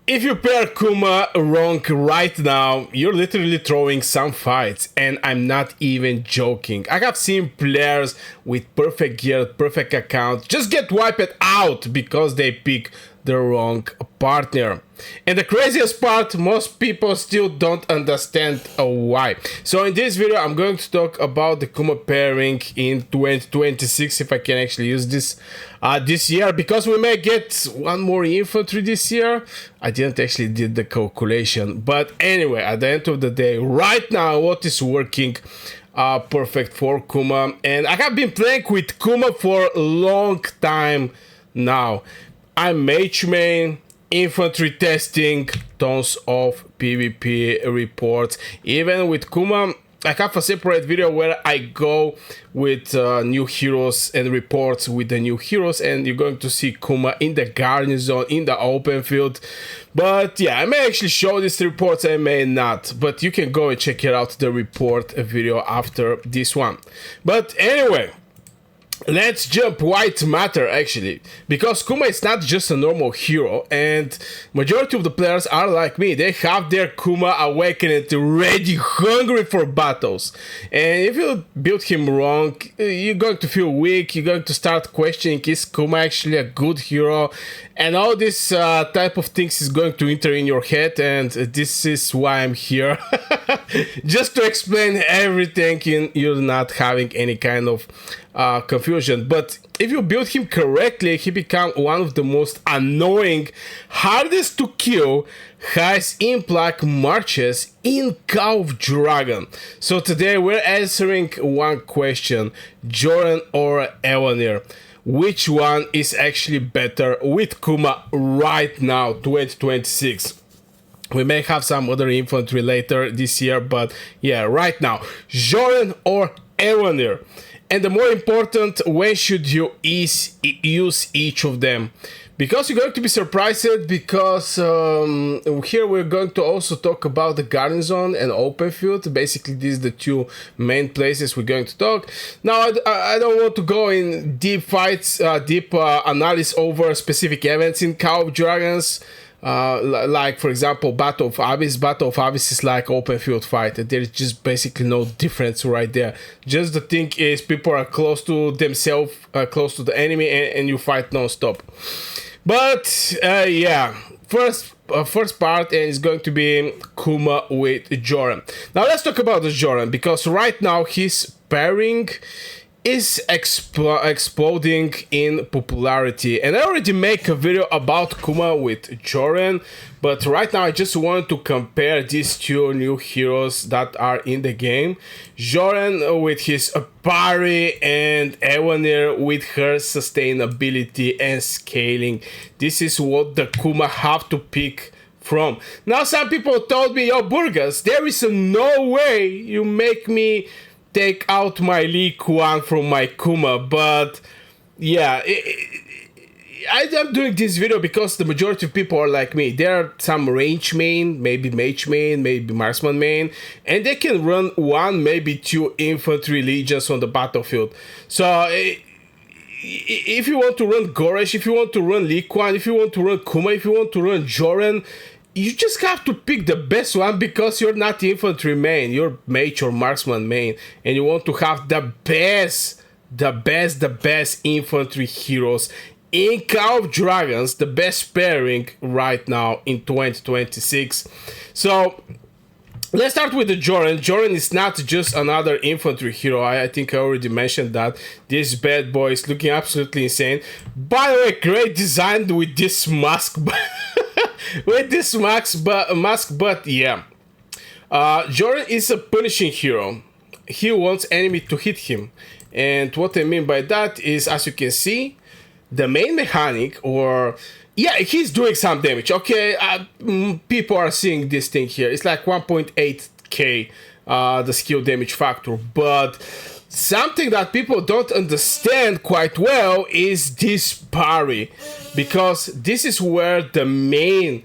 If you pair Kuma wrong right now, you're literally throwing some fights, and I'm not even joking. I have seen players with perfect gear, perfect account, just get wiped out because they pick the wrong partner. And the craziest part, most people still don't understand why. So in this video, I'm going to talk about the Kuma pairing in 2026, if I can actually use this this year, because we may get one more infantry this year. I didn't actually did the calculation, but anyway, at the end of the day, right now, what is working perfect for Kuma, and I have been playing with Kuma for a long time now. I'm mage main, infantry testing, tons of PvP reports. Even with Kuma, I have a separate video where I go with new heroes and reports with the new heroes, and you're going to see Kuma in the Garrison, in the open field. But yeah, I may actually show these reports, I may not, but you can go and check it out, the report video after this one. But anyway, let's jump white matter actually, because Kuma is not just a normal hero, and majority of the players are like me. They have their Kuma awakened, ready, hungry for battles, and if you build him wrong, you're going to feel weak. You're going to start questioning, is Kuma actually a good hero, and all this type of things is going to enter in your head, and this is why I'm here. Just to explain everything, you're not having any kind of confusion. But if you build him correctly, he becomes one of the most annoying, hardest to kill, highest impact marches in Call of Dragon. So today we're answering one question: Joren or Eliana? Which one is actually better with Kuma right now, 2026? We may have some other infantry later this year, but yeah, right now, Joren or Eliana? And the more important, when should you use each of them? Because you're going to be surprised, because here we're going to also talk about the Garrison and open field. Basically, these are the two main places we're going to talk. Now, I don't want to go in deep fights, deep analysis over specific events in Call of Dragons. Like for example, Battle of Abyss. Battle of Abyss is like open field fight. There's just basically no difference right there. Just the thing is, people are close to themselves, close to the enemy, and you fight non-stop. But yeah, first part, and it's going to be Kuma with Joren. Now let's talk about the Joren, because right now his pairing is exploding in popularity, and I already make a video about Kuma with Joren, but right now I just want to compare these two new heroes that are in the game. Joren with his parry, and Eliana with her sustainability and scaling. This is what the Kuma have to pick from. Now some people told me, yo Burgas, there is no way you make me take out my Lee Kuan from my Kuma. But yeah, I'm doing this video because the majority of people are like me. There are some range main, maybe mage main, maybe marksman main, and they can run one, maybe two infantry legions on the battlefield. So if you want to run Goresh, if you want to run Lee Kuan, if you want to run Kuma, if you want to run Joren, you just have to pick the best one, because you're not infantry main, you're mage or marksman main, and you want to have the best infantry heroes in Call of Dragons, the best pairing right now in 2026. So let's start with the Joren. Joren is not just another infantry hero. I think I already mentioned that. This bad boy is looking absolutely insane. By the way, great design with this mask. With this mask, but yeah. Joren is a punishing hero. He wants enemy to hit him. And what I mean by that is, as you can see, the main mechanic, or yeah, he's doing some damage. Okay, people are seeing this thing here. It's like 1.8k the skill damage factor, but something that people don't understand quite well is this parry, because this is where the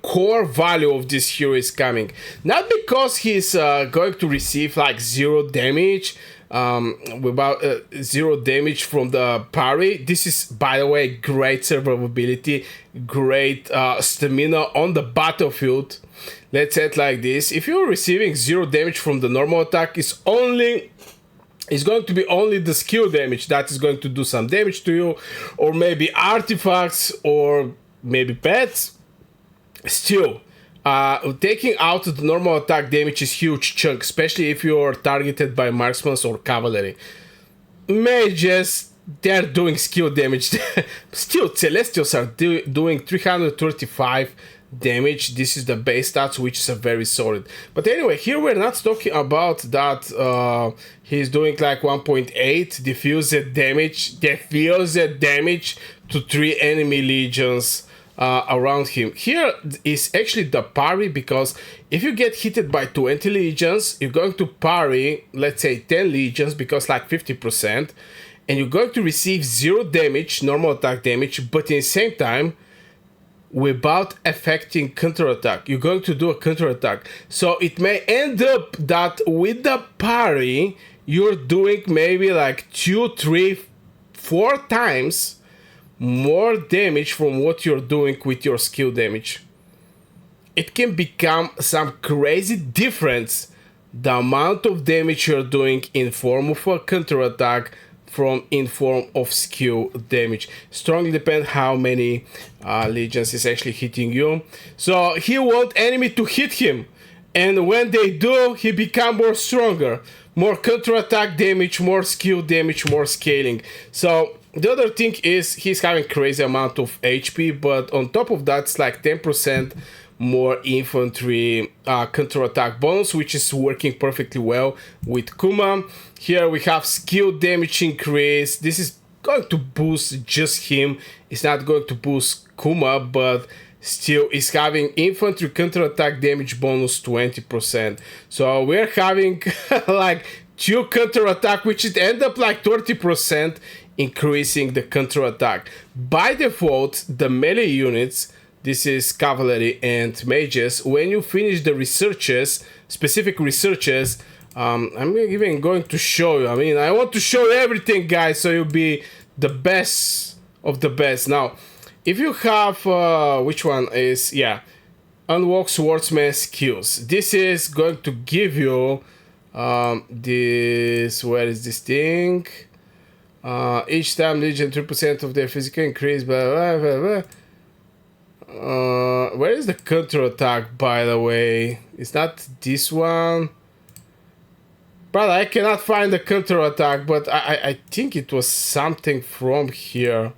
core value of this hero is coming. Not because he's going to receive like 0 damage, without zero damage from the parry. This is, by the way, great survivability, great stamina on the battlefield. Let's say it like this: if you're receiving zero damage from the normal attack, it's going to be only the skill damage that is going to do some damage to you, or maybe artifacts, or maybe pets. Still, taking out the normal attack damage is huge chunk, especially if you're targeted by marksmen or cavalry. Mages, they're doing skill damage. Still, Celestials are doing 335 damage. This is the base stats, which is a very solid. But anyway, here we're not talking about that. He's doing like 1.8 diffused damage to 3 enemy legions around him. Here is actually the parry, because if you get hit by 20 legions, you're going to parry, let's say 10 legions, because like 50%, and you're going to receive 0 damage, normal attack damage, but in the same time, without affecting counterattack. You're going to do a counterattack. So it may end up that with the parry, you're doing maybe like 2, 3, 4 times more damage from what you're doing with your skill damage. It can become some crazy difference, the amount of damage you're doing in form of a counterattack from in form of skill damage. Strongly depend how many legions is actually hitting you. So he want enemy to hit him, and when they do, he become more stronger, more counterattack damage, more skill damage, more scaling. So the other thing is he's having crazy amount of HP, but on top of that, it's like 10% more infantry counterattack bonus, which is working perfectly well with Kuma. Here we have skill damage increase. This is going to boost just him. It's not going to boost Kuma, but still is having infantry counterattack damage bonus 20%. So we're having like 2 counterattack, which it end up like 30%, increasing the counterattack. By default, the melee units, this is cavalry and mages, when you finish the researches, specific researches, I'm even going to show you. I mean, I want to show everything, guys, so you'll be the best of the best. Now, if you have, which one is, yeah, unlock swordsman skills. This is going to give you this, where is this thing? Each time legion 3% of their physical increase, blah, blah, blah, blah. Where is the counter attack, by the way? It's not this one. But I cannot find the counter attack, but I think it was something from here.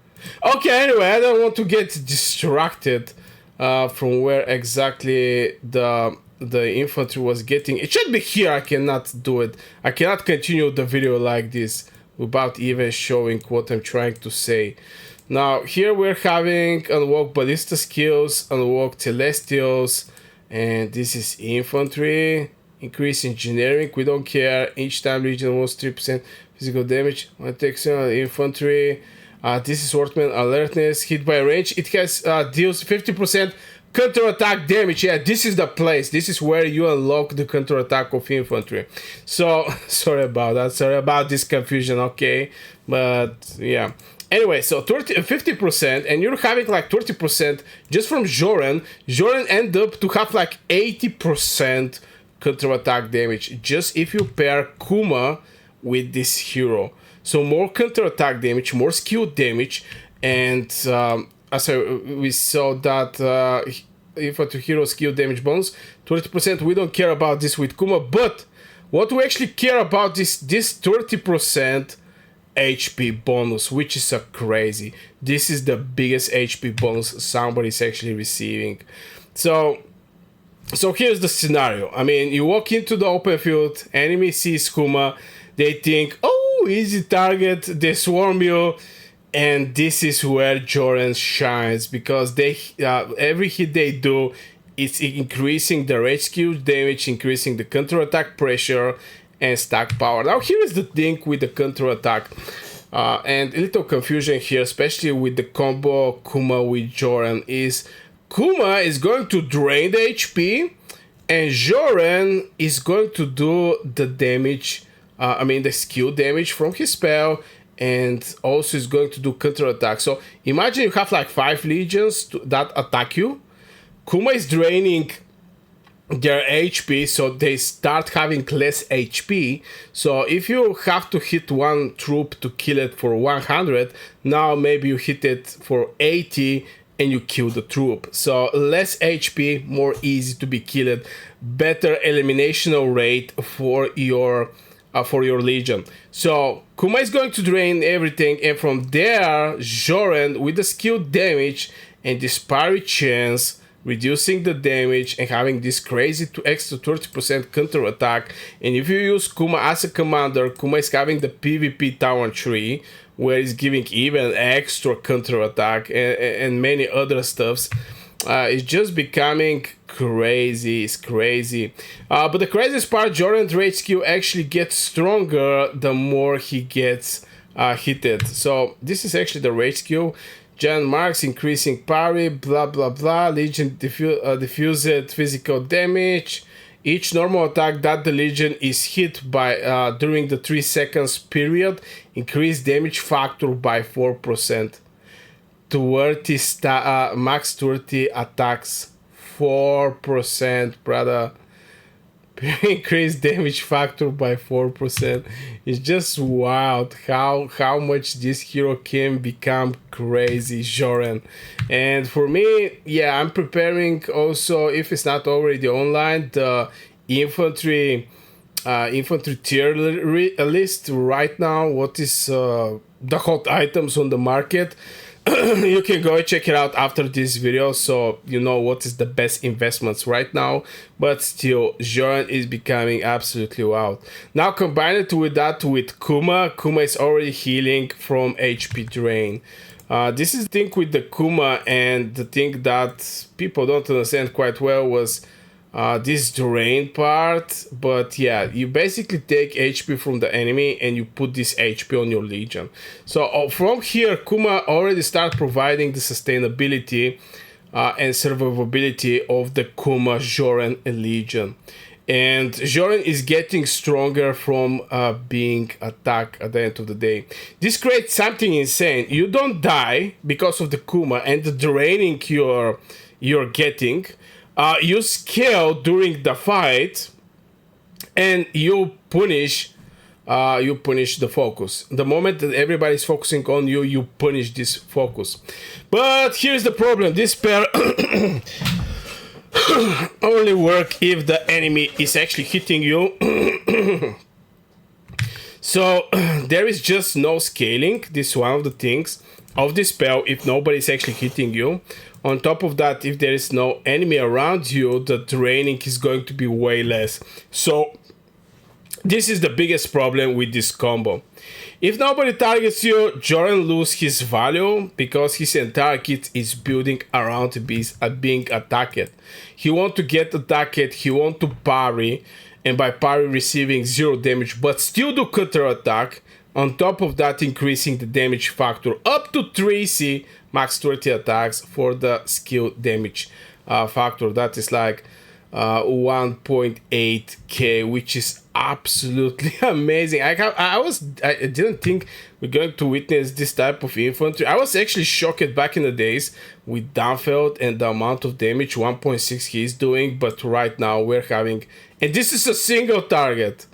Okay, anyway, I don't want to get distracted from where exactly the infantry was getting. It should be here. I cannot do it. I cannot continue the video like this without even showing what I'm trying to say. Now, here we're having unlock ballista skills, unlock celestials, and this is infantry. Increase engineering, we don't care. Each time legion was 3% physical damage. One takes infantry. This is swordsman alertness, hit by range. It has deals 50% counter attack damage. Yeah, this is the place. This is where you unlock the counter attack of infantry. So sorry about that. Sorry about this confusion. Okay, but yeah. Anyway, so 50%, and you're having like 30% just from Joren. Joren end up to have like 80% counter attack damage just if you pair Kuma with this hero. So more counter attack damage, more skill damage, and as we saw that infantry hero skill damage bonus 20%. We don't care about this with Kuma, but what we actually care about is this 30% HP bonus, which is crazy. This is the biggest HP bonus somebody's actually receiving. So here's the scenario. I mean, you walk into the open field, enemy sees Kuma, they think, oh, easy target, they swarm you, and this is where Joren shines, because they every hit they do, it's increasing the rage skill damage, increasing the counter attack pressure, and stack power. Now, here is the thing with the counter attack, and a little confusion here, especially with the combo Kuma with Joren, is Kuma is going to drain the HP, and Joren is going to do the damage I mean the skill damage from his spell, and also is going to do counter attack. So imagine you have like 5 legions that attack you. Kuma is draining their HP, so they start having less HP. So if you have to hit one troop to kill it for 100, now maybe you hit it for 80 and you kill the troop. So less HP, more easy to be killed, better elimination rate for your legion. So Kuma is going to drain everything, and from there Joren with the skill damage and this parry chance, reducing the damage and having this crazy extra 30% counter attack. And if you use Kuma as a commander, Kuma is having the PvP tower tree, where he's giving even extra counter attack and many other stuffs. It's just becoming crazy. It's crazy. But the craziest part, Joren's rage skill actually gets stronger the more he gets hitted. So this is actually the rage skill. Giant marks, increasing parry, blah blah blah. Legion diffused physical damage. Each normal attack that the legion is hit by during the 3 seconds period, increase damage factor by 4%. 30 max 30 attacks, 4%, brother. Increase damage factor by 4%. It's just wild how much this hero can become crazy, Joren. And for me, yeah, I'm preparing also, if it's not already online, the infantry tier list right now. What is the hot items on the market? You can go and check it out after this video, so you know what is the best investments right now. But still, Joren is becoming absolutely wild. Now combine it with that with Kuma is already healing from HP drain. This is the thing with the Kuma, and the thing that people don't understand quite well was this drain part. But yeah, you basically take HP from the enemy and you put this HP on your legion. So from here, Kuma already start providing the sustainability and survivability of the Kuma Joren legion. And Joren is getting stronger from being attacked at the end of the day. This creates something insane. You don't die because of the Kuma and the draining you're getting. You scale during the fight, and you punish the focus. The moment that everybody's focusing on you, you punish this focus. But here's the problem: this spell only work if the enemy is actually hitting you. So there is just no scaling. This is one of the things of this spell if nobody's actually hitting you. On top of that, if there is no enemy around you, the draining is going to be way less. So this is the biggest problem with this combo. If nobody targets you, Joren loses his value because his entire kit is building around being attacked. He wants to get attacked, he wants to parry, and by parry receiving 0 damage, but still do counter attack. On top of that, increasing the damage factor up to 3C, max 30 attacks for the skill damage factor. That is like 1.8k, which is absolutely amazing. I didn't think we're going to witness this type of infantry. I was actually shocked back in the days with Dunfeld and the amount of damage 1.6 he is doing, but right now we're having, and this is a single target.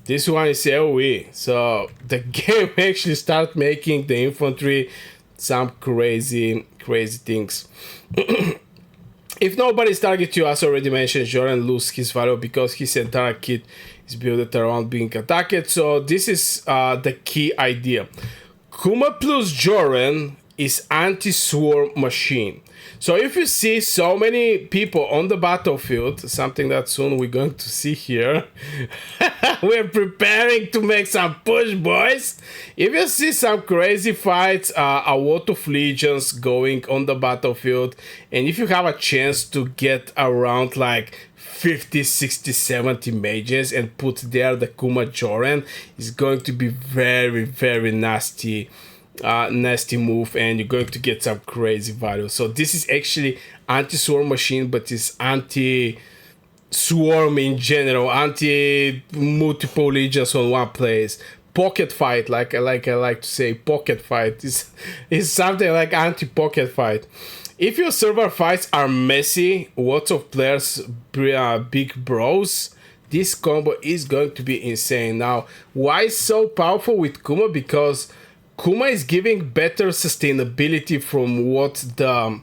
This one is AoE, so the game actually start making the infantry some crazy things. If nobody's target you, as already mentioned, Joren loses his value because his entire kit is built around being attacked. So this is the key idea. Kuma plus Joren is anti-swarm machine. So if you see so many people on the battlefield, something that soon we're going to see here, we're preparing to make some push, boys. If you see some crazy fights, a lot of legions going on the battlefield, and if you have a chance to get around like 50, 60, 70 mages and put there the Kuma Joren, is going to be very nasty move, and you're going to get some crazy value. So this is actually anti-swarm machine, but it's anti swarm in general, anti multiple legions on one place. Pocket fight, like I like to say, pocket fight is something like anti pocket fight. If your server fights are messy, lots of players, big bros, this combo is going to be insane. Now, why so powerful with Kuma? Because Kuma is giving better sustainability from what the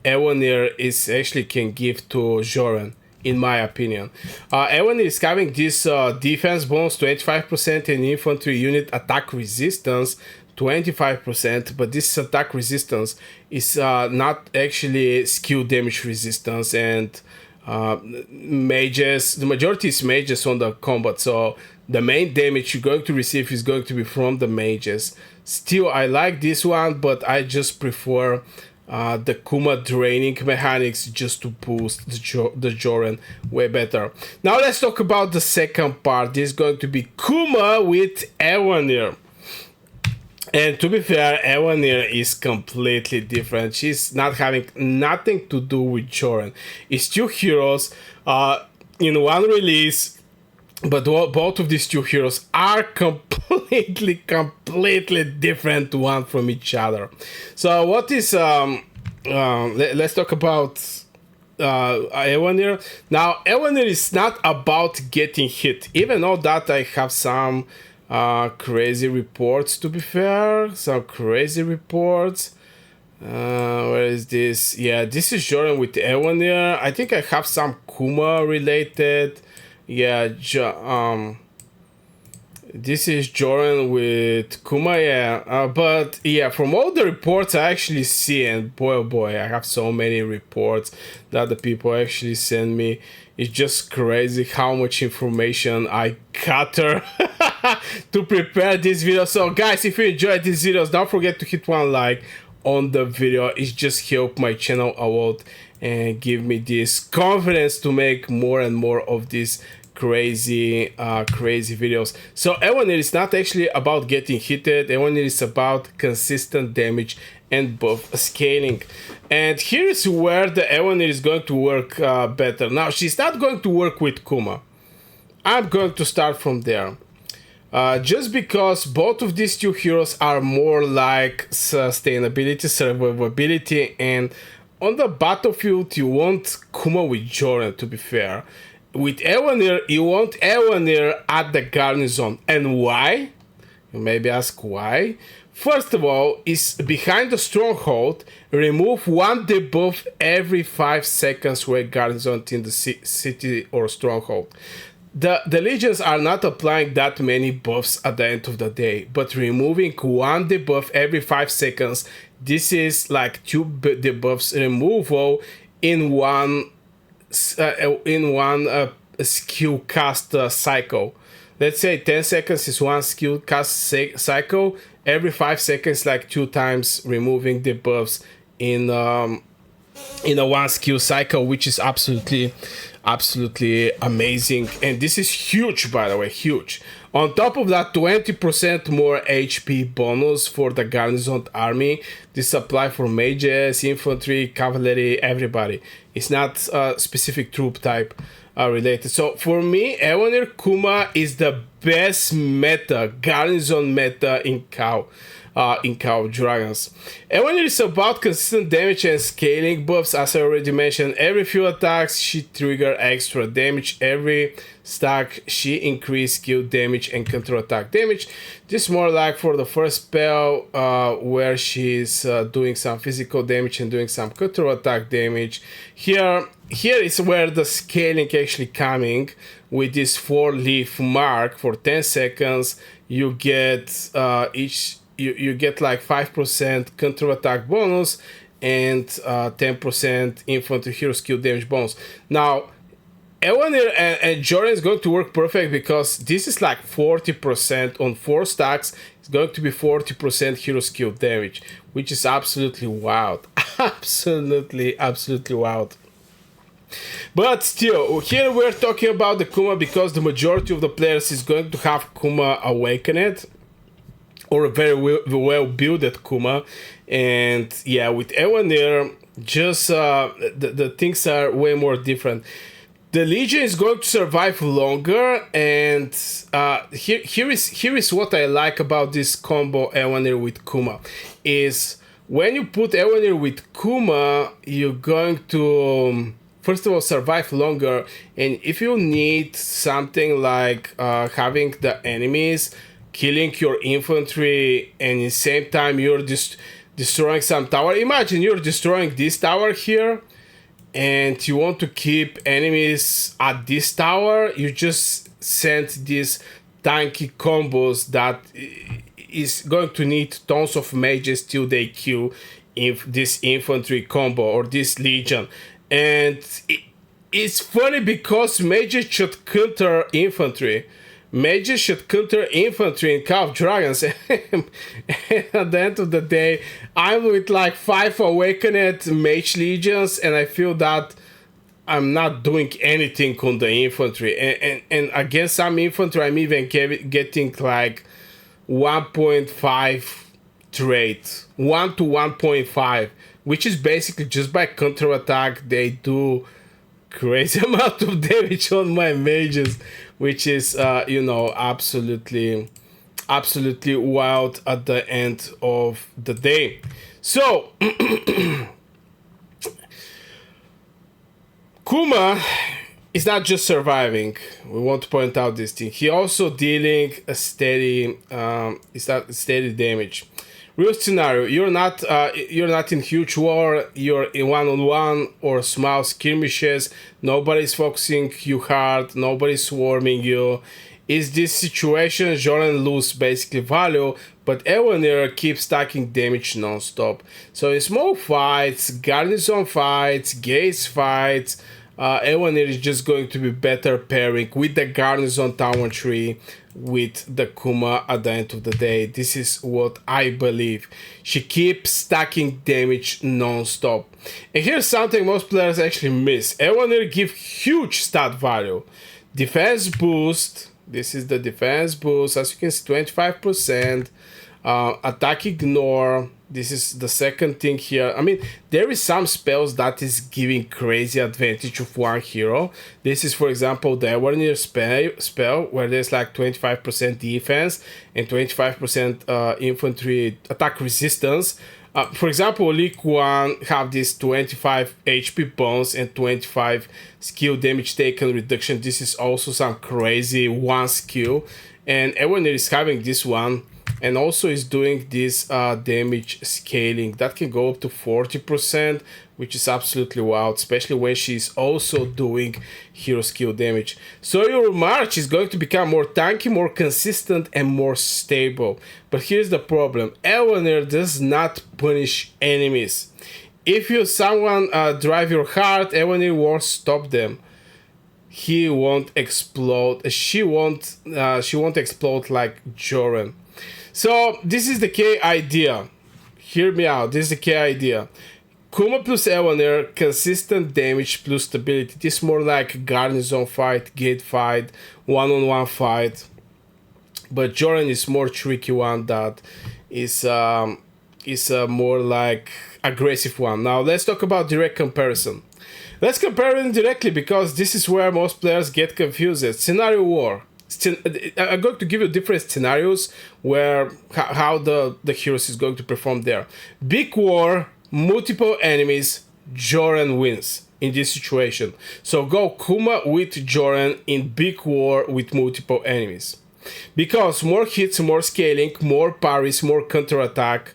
Ewanir is actually can give to Joren, in my opinion. Ewanir is having this defense bonus 25% and infantry unit attack resistance 25%, but this attack resistance is not actually skill damage resistance, and mages, the majority is mages on the combat, so the main damage you're going to receive is going to be from the mages. Still, I like this one, but I just prefer the Kuma draining mechanics just to boost the Joren way better. Now let's talk about the second part. This is going to be Kuma with Ewanir. And to be fair, Ewanir is completely different. She's not having nothing to do with Joren. It's two heroes in one release, but both of these two heroes are completely different one from each other. So what is let's talk about Ewanir. Now, Ewanir is not about getting hit, even though that I have some crazy reports, to be fair. Some crazy reports. Where is this? Yeah, this is Joren with Ewanir. I think I have some Kuma related. Yeah, this is Joren with Kuma, yeah. But yeah, from all the reports I actually see, and boy oh boy, I have so many reports that the people actually send me. It's just crazy how much information I gather to prepare this video. So guys, if you enjoyed these videos, don't forget to hit one like on the video. It just helps my channel a lot and give me this confidence to make more and more of these crazy videos. So Ewanir is not actually about getting hitted. Ewanir is about consistent damage and buff scaling. And here is where the Ewanir is going to work better. Now, she's not going to work with Kuma. I'm going to start from there. Just because both of these two heroes are more like sustainability, survivability, and on the battlefield you want Kuma with Joren, to be fair. With Ewanir, you want Ewanir at the Garrison. And why? You maybe ask why. First of all, is behind the stronghold, remove one debuff every 5 seconds where Garrison in the city or stronghold. The legions are not applying that many buffs at the end of the day, but removing one debuff every 5 seconds, this is like 2 debuffs removal in one skill cast cycle. Let's say 10 seconds is one skill cast cycle. Every 5 seconds, like 2 times removing debuffs in a one skill cycle, which is absolutely amazing. And this is huge, by the way, huge. On top of that, 20% more HP bonus for the Garrison army. This apply for mages, infantry, cavalry, everybody. It's not a specific troop type related. So for me, Ewanir Kuma is the best meta, Garrison meta in Cow Dragons. Ewanir is about consistent damage and scaling buffs. As I already mentioned, every few attacks she trigger extra damage. Every stack she increase skill damage and counter attack damage. This more like for the first spell where she's doing some physical damage and doing some counter attack damage. Here is where the scaling actually coming with this 4-leaf mark. For 10 seconds you get you get like 5% counter attack bonus and 10% infantry hero skill damage bonus. Now Ewanir and Joren is going to work perfect because this is like 40% on 4 stacks. It's going to be 40% hero skill damage, which is absolutely wild. absolutely wild. But still, here we're talking about the Kuma because the majority of the players is going to have Kuma Awakened or a very well built Kuma. And yeah, with Ewanir, just the things are way more different. The Legion is going to survive longer, and here is what I like about this combo Ewanir with Kuma, is when you put Ewanir with Kuma, you're going to first of all survive longer, and if you need something like having the enemies killing your infantry, and at the same time you're just destroying some tower. Imagine you're destroying this tower here, and you want to keep enemies at this tower. You just send these tanky combos that is going to need tons of mages till they kill this infantry combo or this legion. And it's funny because mages should counter infantry. Mages should counter infantry in Call of Dragons. And at the end of the day, I'm with like 5 awakened mage legions, and I feel that I'm not doing anything on the infantry. And against some infantry, I'm even getting like 1.5 trait, 1 to 1.5, which is basically just by counterattack, they do crazy amount of damage on my mages, which is absolutely wild at the end of the day. So Kuma is not just surviving. We want to point out this thing. He also dealing a steady damage. Real scenario: you're not in huge war. You're in one-on-one or small skirmishes. Nobody's focusing you hard. Nobody's swarming you. Is this situation Joren lose basically value, but Ewanir keeps stacking damage non-stop. So in small fights, garrison fights, gates fights, Ewanir is just going to be better pairing with the garrison tower tree with the Kuma at the end of the day. This is what I believe. She keeps stacking damage non-stop. And here's something most players actually miss. Ewanir give huge stat value. Defense boost. This is the defense boost. As you can see, 25%. Attack ignore. This is the second thing here. I mean, there is some spells that is giving crazy advantage of one hero. This is, for example, the Ewanir spell where there's like 25% defense and 25% infantry attack resistance. For example, League 1 have this 25 HP bounce and 25 skill damage taken reduction. This is also some crazy one skill. And Ewanir is having this one. And also is doing this damage scaling that can go up to 40%, which is absolutely wild, especially when she's also doing hero skill damage. So your march is going to become more tanky, more consistent, and more stable. But here's the problem: Ewanir does not punish enemies. If someone drive your heart, Ewanir won't stop them. He won't explode. She won't explode like Joren. So this is the key idea. Hear me out. This is the key idea. Kuma plus Ewanir, consistent damage plus stability. This is more like garrison fight, gate fight, one-on-one fight. But Joren is more tricky one that is more like aggressive one. Now let's talk about direct comparison. Let's compare them directly because this is where most players get confused. Scenario war. I'm going to give you different scenarios where how the heroes is going to perform there. Big war, multiple enemies, Joren wins in this situation. So go Kuma with Joren in big war with multiple enemies. Because more hits, more scaling, more parries, more counterattack,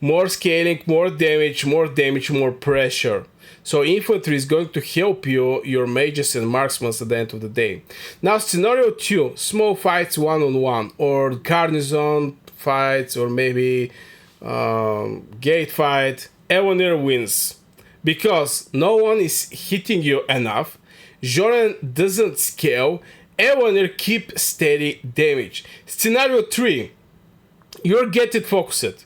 more scaling, more damage, more pressure. So infantry is going to help you, your mages and marksmen at the end of the day. Now scenario 2, small fights one-on-one, or garrison fights, or maybe gate fight. Ewanir wins. Because no one is hitting you enough. Joren doesn't scale. Ewanir keep steady damage. Scenario 3, you're getting focused.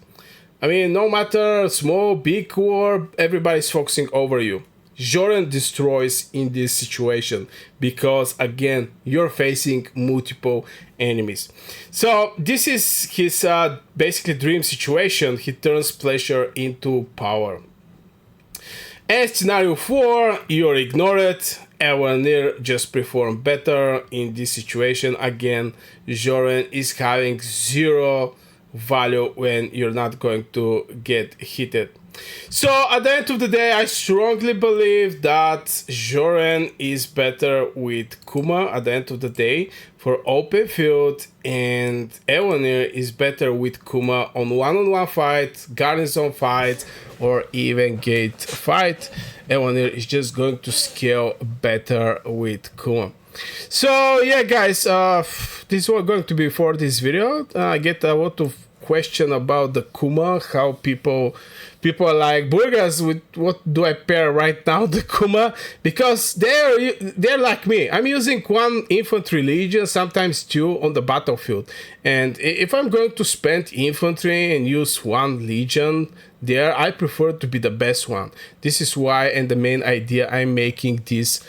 I mean, no matter small, big war, everybody's focusing over you. Joren destroys in this situation because, again, you're facing multiple enemies. So this is his basically dream situation. He turns pleasure into power. And scenario 4, you ignore it. Eliana just performed better in this situation. Again, Joren is having 0 value when you're not going to get hit. So at the end of the day, I strongly believe that Joren is better with Kuma at the end of the day for open field, and Eliana is better with Kuma on one-on-one fight, Garrison fight, or even gate fight. Eliana is just going to scale better with Kuma. So yeah, guys, this was going to be for this video. I get a lot of question about the Kuma, how people are like, Burgas, with what do I pair right now, the Kuma? Because they're like me. I'm using 1 infantry legion, sometimes 2 on the battlefield. And if I'm going to spend infantry and use 1 legion there, I prefer to be the best one. This is why, and the main idea I'm making this,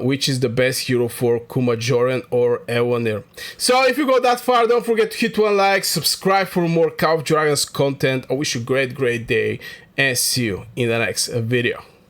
which is the best hero for Kuma Joren or Eliana. So if you go that far, don't forget to hit 1 like, subscribe for more Call of Dragons content. I wish you a great day, and see you in the next video.